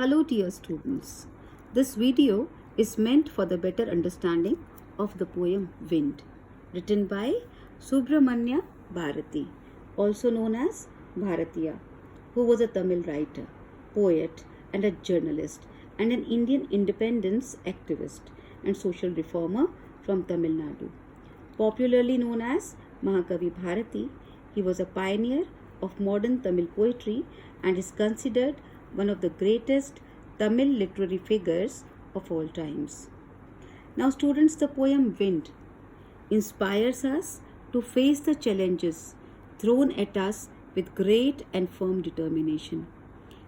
Hello dear students. This video is meant for the better understanding of the poem Wind, written by Subramanya Bharati, also known as Bharatiya, who was a Tamil writer, poet and a journalist and an Indian independence activist and social reformer from Tamil Nadu. Popularly known as Mahakavi Bharati, he was a pioneer of modern Tamil poetry and is considered one of the greatest Tamil literary figures of all times. Now students, the poem Wind inspires us to face the challenges thrown at us with great and firm determination,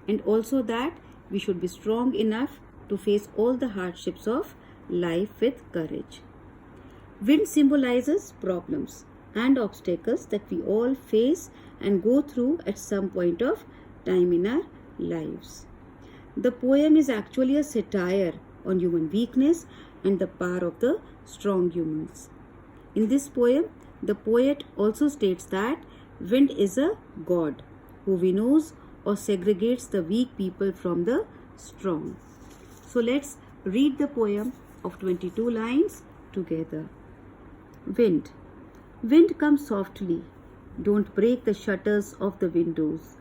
and also that we should be strong enough to face all the hardships of life with courage. Wind symbolizes problems and obstacles that we all face and go through at some point of time in our lives. The poem is actually a satire on human weakness and the power of the strong humans. In this poem, the poet also states that wind is a god who winnows or segregates the weak people from the strong. So let's read the poem of 22 lines together. Wind. Wind comes softly. Don't break the shutters of the windows.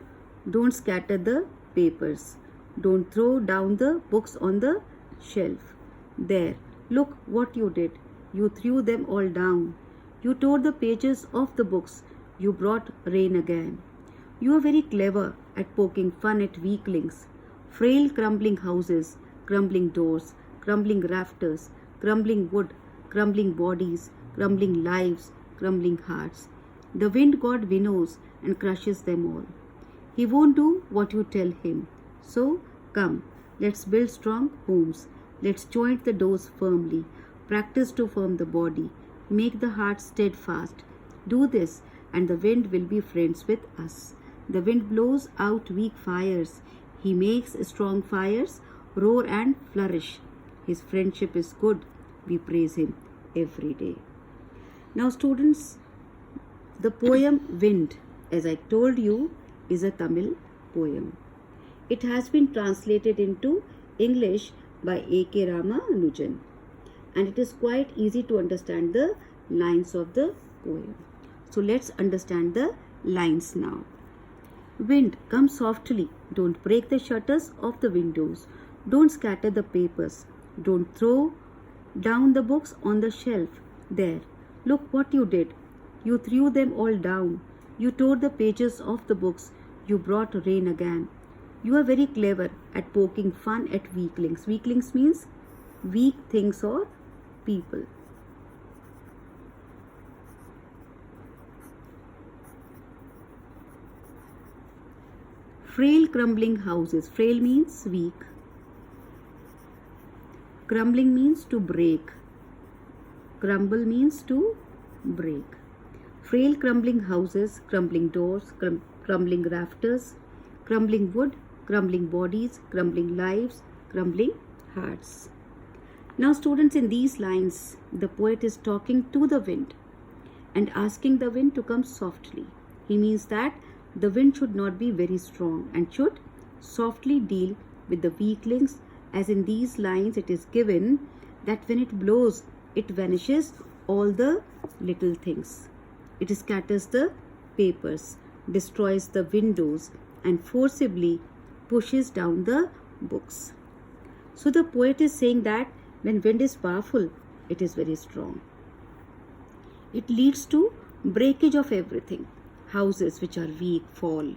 Don't scatter the papers. Don't throw down the books on the shelf. There, look what you did. You threw them all down. You tore the pages of the books. You brought rain again. You are very clever at poking fun at weaklings. Frail crumbling houses, crumbling doors, crumbling rafters, crumbling wood, crumbling bodies, crumbling lives, crumbling hearts. The wind god winnows and crushes them all. He won't do what you tell him. So, come, let's build strong homes. Let's joint the doors firmly. Practice to firm the body. Make the heart steadfast. Do this, and the wind will be friends with us. The wind blows out weak fires. He makes strong fires roar and flourish. His friendship is good. We praise him every day. Now, students, the poem Wind, as I told you, is a Tamil poem. It has been translated into English by A.K. Ramanujan, and it is quite easy to understand the lines of the poem. So let's understand the lines now. Wind, come softly. Don't break the shutters of the windows. Don't scatter the papers. Don't throw down the books on the shelf. There, look what you did. You threw them all down. You tore the pages of the books. You brought rain again. You are very clever at poking fun at weaklings. Weaklings means weak things or people. Frail crumbling houses. Frail means weak. Crumbling means to break. Crumble means to break. Frail crumbling houses, crumbling doors, crumbling rafters, crumbling wood, crumbling bodies, crumbling lives, crumbling hearts. Now students, in these lines, the poet is talking to the wind and asking the wind to come softly. He means that the wind should not be very strong and should softly deal with the weaklings, as in these lines it is given that when it blows, it vanishes all the little things. It scatters the papers, destroys the windows, and forcibly pushes down the books. So the poet is saying that when wind is powerful, it is very strong. It leads to breakage of everything. Houses which are weak fall.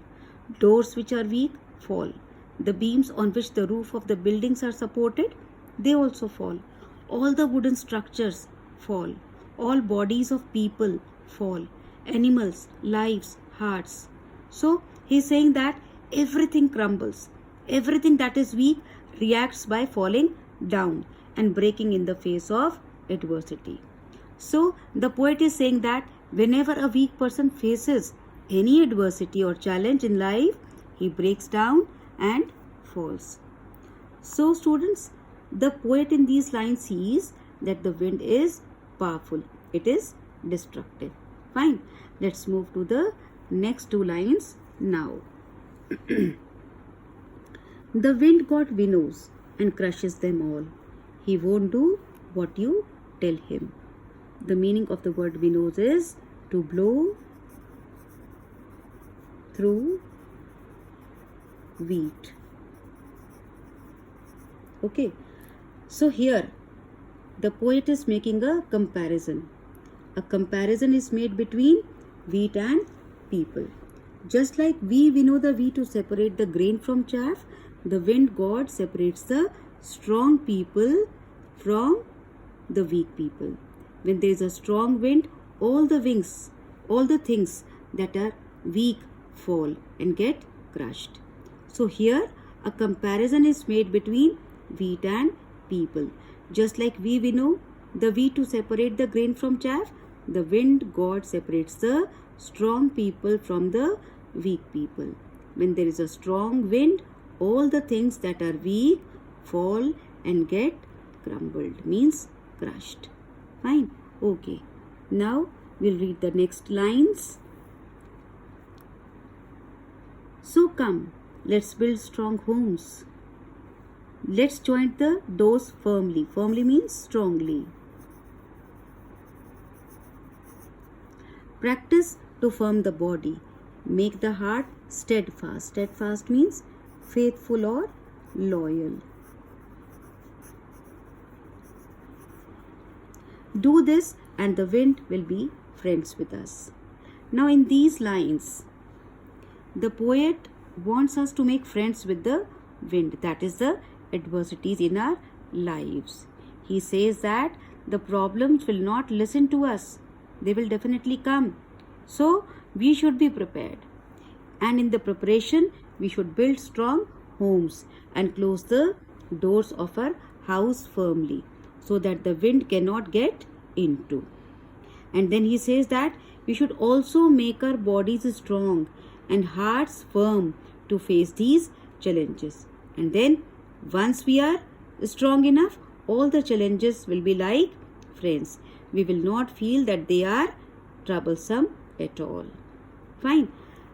Doors which are weak fall. The beams on which the roof of the buildings are supported, they also fall. All the wooden structures fall. All bodies of people fall. Animals, lives, hearts. So he is saying that everything crumbles. Everything that is weak reacts by falling down and breaking in the face of adversity. So the poet is saying that whenever a weak person faces any adversity or challenge in life, he breaks down and falls. So students, the poet in these lines sees that the wind is powerful. It is destructive. Fine. Let's move to the next two lines now. The wind god winnows and crushes them all. He won't do what you tell him. The meaning of the word winnows is to blow through wheat. Okay, so here the poet is making a comparison. A comparison is made between wheat and people. Just like we winnow the wheat to separate the grain from chaff, the wind god separates the strong people from the weak people. When there is a strong wind, all the things that are weak fall and get crushed. So here a comparison is made between wheat and people. Just like we winnow the wheat to separate the grain from chaff, the wind god separates the strong people from the weak people. When there is a strong wind, all the things that are weak fall and get crumbled, means crushed. Fine. Okay. Now we'll read the next lines. So come, let's build strong homes. Let's joint the doors firmly. Firmly means strongly. Practice to firm the body. Make the heart steadfast. Steadfast means faithful or loyal. Do this and the wind will be friends with us. Now in these lines, the poet wants us to make friends with the wind. That is the adversities in our lives. He says that the problems will not listen to us. They will definitely come. So we should be prepared. And in the preparation, we should build strong homes and close the doors of our house firmly so that the wind cannot get into. And then he says that we should also make our bodies strong and hearts firm to face these challenges. And then once we are strong enough, all the challenges will be like friends. We will not feel that they are troublesome at all. Fine.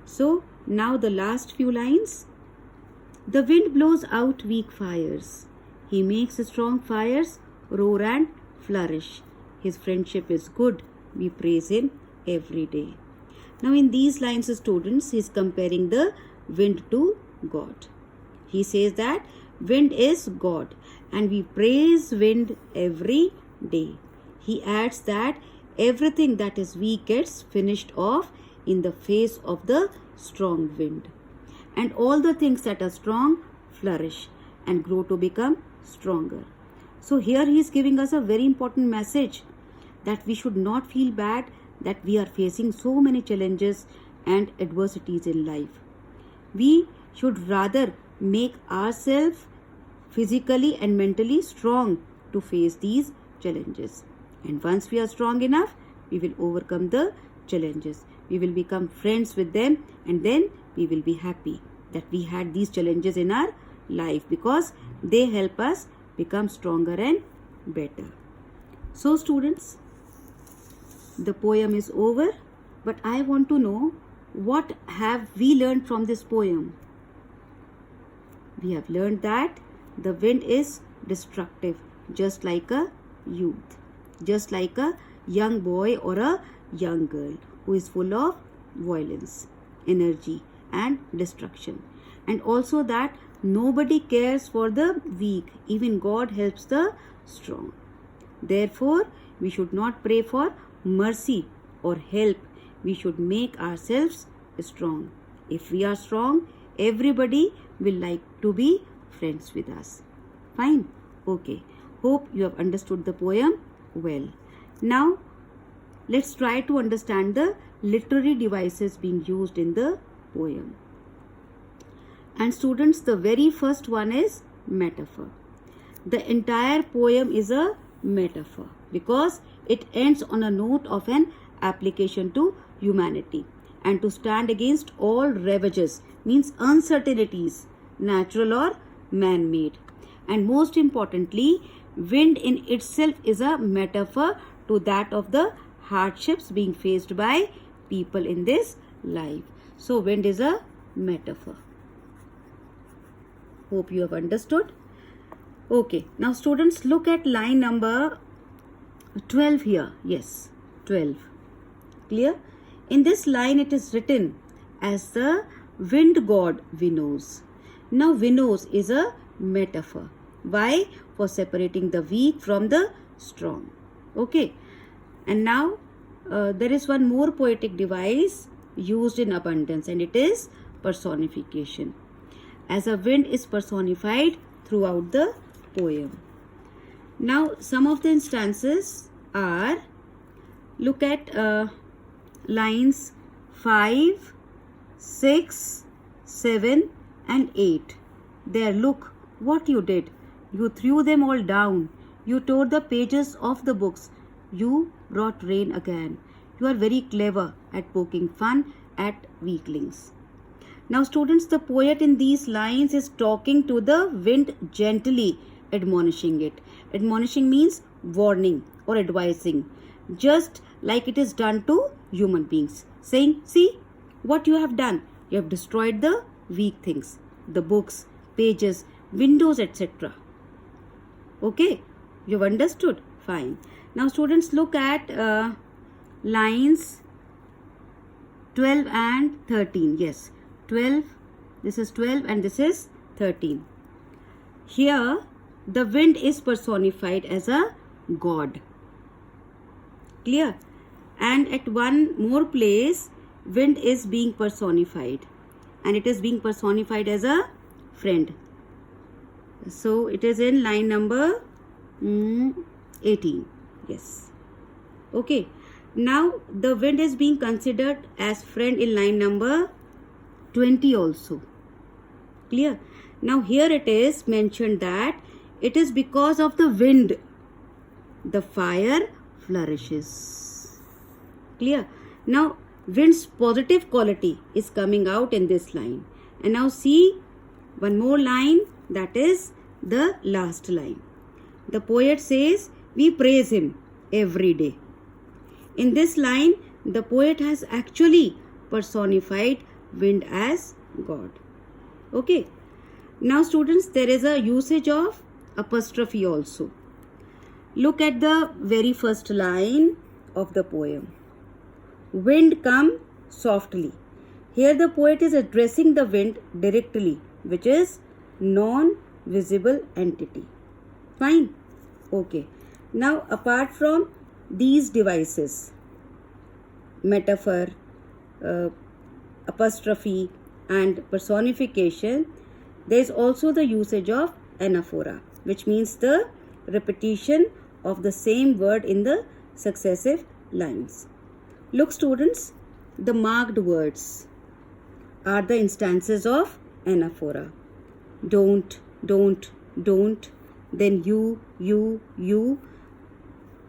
So now the last few lines. The wind blows out weak fires. He makes strong fires roar and flourish. His friendship is good. We praise him every day. Now in these lines, students, he is comparing the wind to God. He says that wind is God and we praise wind every day. He adds that everything that is weak gets finished off in the face of the strong wind. And all the things that are strong flourish and grow to become stronger. So here he is giving us a very important message that we should not feel bad that we are facing so many challenges and adversities in life. We should rather make ourselves physically and mentally strong to face these challenges. And once we are strong enough, we will overcome the challenges. We will become friends with them and then we will be happy that we had these challenges in our life because they help us become stronger and better. So students, the poem is over, but I want to know what have we learned from this poem. We have learned that the wind is destructive, just like a youth, just like a young boy or a young girl who is full of violence, energy and destruction. And also that nobody cares for the weak, even God helps the strong. Therefore, we should not pray for mercy or help. We should make ourselves strong. If we are strong, everybody will like to be friends with us. Fine. Okay. Hope you have understood the poem well. Now, let's try to understand the literary devices being used in the poem. And students, the very first one is metaphor. The entire poem is a metaphor because it ends on a note of an application to humanity and to stand against all ravages, means uncertainties, natural or man-made. And most importantly, wind in itself is a metaphor to that of the hardships being faced by people in this life. So wind is a metaphor. Hope you have understood. Okay, now students, look at line number 12 here. Yes, 12. Clear? In this line it is written as the wind god Winnows. Now Winnows is a metaphor. Why? For separating the weak from the strong. Okay. And now there is one more poetic device used in abundance, and it is personification. As a wind is personified throughout the poem. Now some of the instances are, look at lines 5, 6, 7 and 8. There, look what you did. You threw them all down. You tore the pages off the books. You brought rain again. You are very clever at poking fun at weaklings. Now students, the poet in these lines is talking to the wind gently, admonishing it. Admonishing means warning or advising, just like it is done to human beings. Saying, see what you have done. You have destroyed the weak things, the books, pages, windows, etc. Okay, you have understood? Fine. Now students, look at lines 12 and 13. Yes, 12, this is 12 and this is 13. Here the wind is personified as a god. Clear? And at one more place, wind is being personified, and it is being personified as a friend. So it is in line number 18. Yes. Okay. Now the wind is being considered as friend in line number 20 also. Clear? Now here it is mentioned that it is because of the wind the fire flourishes. Clear? Now wind's positive quality is coming out in this line. And now see one more line, that is the last line. The poet says, we praise him every day. In this line, the poet has actually personified wind as God. Okay. Now students, there is a usage of apostrophe also. Look at the very first line of the poem. Wind come softly. Here the poet is addressing the wind directly, which is non-visible entity. Fine. Okay. Now apart from these devices, metaphor, apostrophe and personification, there is also the usage of anaphora, which means the repetition of the same word in the successive lines. Look students, the marked words are the instances of anaphora. Don't, don't, don't, then you,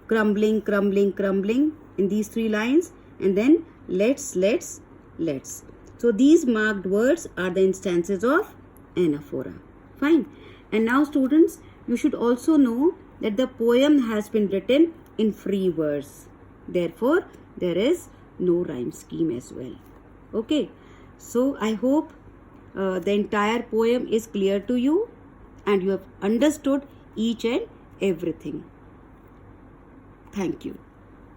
crumbling, crumbling, crumbling in these three lines, and then let's. So these marked words are the instances of anaphora. Fine. And now students, you should also know that the poem has been written in free verse. Therefore, there is no rhyme scheme as well. Okay. So I hope the entire poem is clear to you and you have understood each and everything. Thank you.